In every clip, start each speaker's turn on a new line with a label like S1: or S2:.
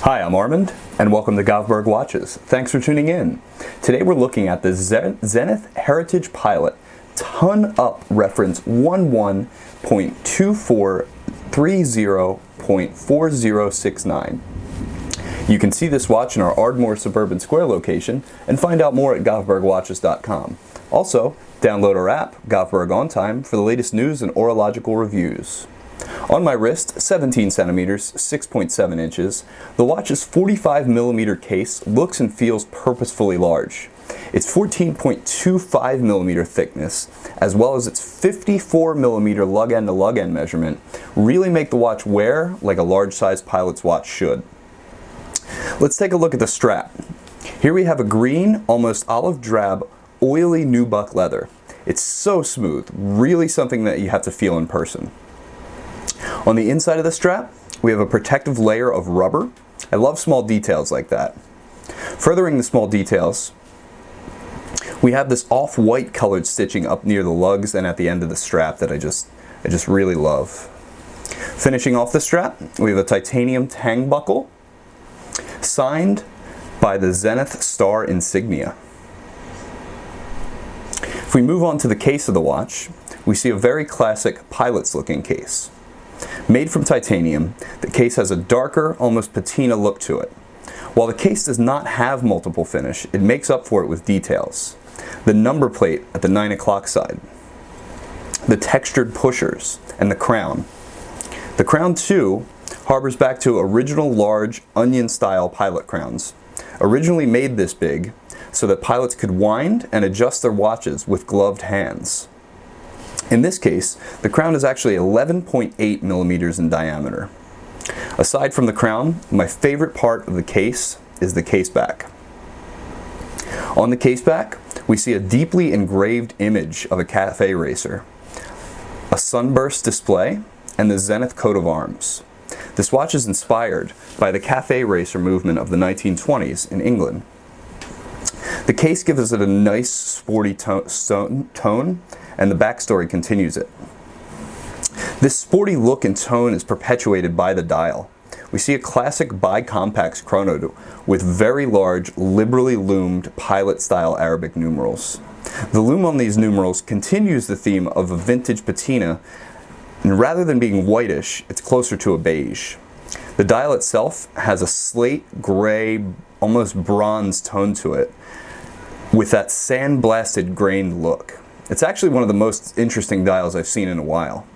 S1: Hi, I'm Armand, and welcome to Govberg Watches. Thanks for tuning in. Today we're looking at the Zenith Heritage Pilot Ton Up Reference 11.2430.4069. You can see this watch in our Ardmore Suburban Square location and find out more at govbergwatches.com. Also, download our app, Govberg On Time, for the latest news and orological reviews. On my wrist, 17 centimeters, 6.7 inches, the watch's 45mm case looks and feels purposefully large. Its 14.25mm thickness, as well as its 54mm lug end to lug end measurement, really make the watch wear like a large-sized pilot's watch should. Let's take a look at the strap. Here we have a green, almost olive drab, oily nubuck leather. It's so smooth, really something that you have to feel in person. On the inside of the strap, we have a protective layer of rubber. I love small details like that. Furthering the small details, we have this off-white colored stitching up near the lugs and at the end of the strap that I just really love. Finishing off the strap, we have a titanium tang buckle signed by the Zenith Star insignia. If we move on to the case of the watch, we see a very classic pilot's looking case. Made from titanium, the case has a darker, almost patina look to it. While the case does not have multiple finish, it makes up for it with details. The number plate at the 9 o'clock side, the textured pushers, and the crown. The crown, too, harbors back to original large onion-style pilot crowns. Originally made this big so that pilots could wind and adjust their watches with gloved hands. In this case, the crown is actually 11.8 millimeters in diameter. Aside from the crown, my favorite part of the case is the case back. On the case back, we see a deeply engraved image of a cafe racer, a sunburst display, and the Zenith coat of arms. This watch is inspired by the cafe racer movement of the 1920s in England. The case gives it a nice sporty tone, and the backstory continues it. This sporty look and tone is perpetuated by the dial. We see a classic bi-compax chrono with very large, liberally loomed pilot-style Arabic numerals. The loom on these numerals continues the theme of a vintage patina, and rather than being whitish, it's closer to a beige. The dial itself has a slate gray, almost bronze tone to it, with that sandblasted grained look. It's actually one of the most interesting dials I've seen in a while.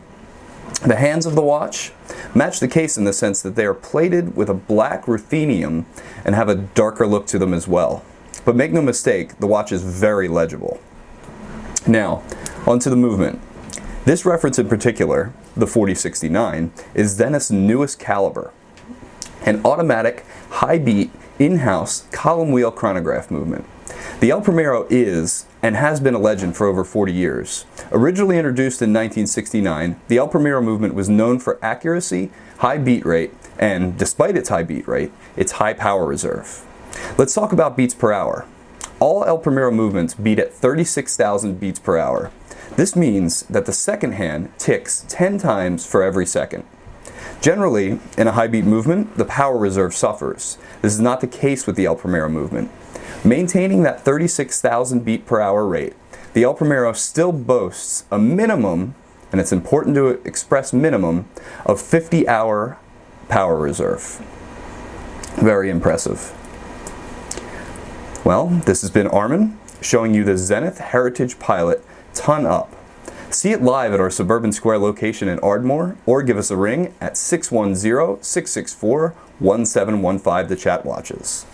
S1: The hands of the watch match the case in the sense that they are plated with a black ruthenium and have a darker look to them as well. But make no mistake, the watch is very legible. Now, onto the movement. This reference in particular, the 4069, is Zenith's newest caliber, an automatic, high-beat, in-house column wheel chronograph movement. The El Primero is and has been a legend for over 40 years. Originally introduced in 1969, the El Primero movement was known for accuracy, high beat rate, and despite its high beat rate, its high power reserve. Let's talk about beats per hour. All El Primero movements beat at 36,000 beats per hour. This means that the second hand ticks 10 times for every second. Generally, in a high beat movement, the power reserve suffers. This is not the case with the El Primero movement. Maintaining that 36,000 beat per hour rate, the El Primero still boasts a minimum, and it's important to express minimum, of 50-hour power reserve. Very impressive. Well, this has been Armin showing you the Zenith Heritage Pilot Ton Up. See it live at our Suburban Square location in Ardmore, or give us a ring at 610-664-1715 to chat watches.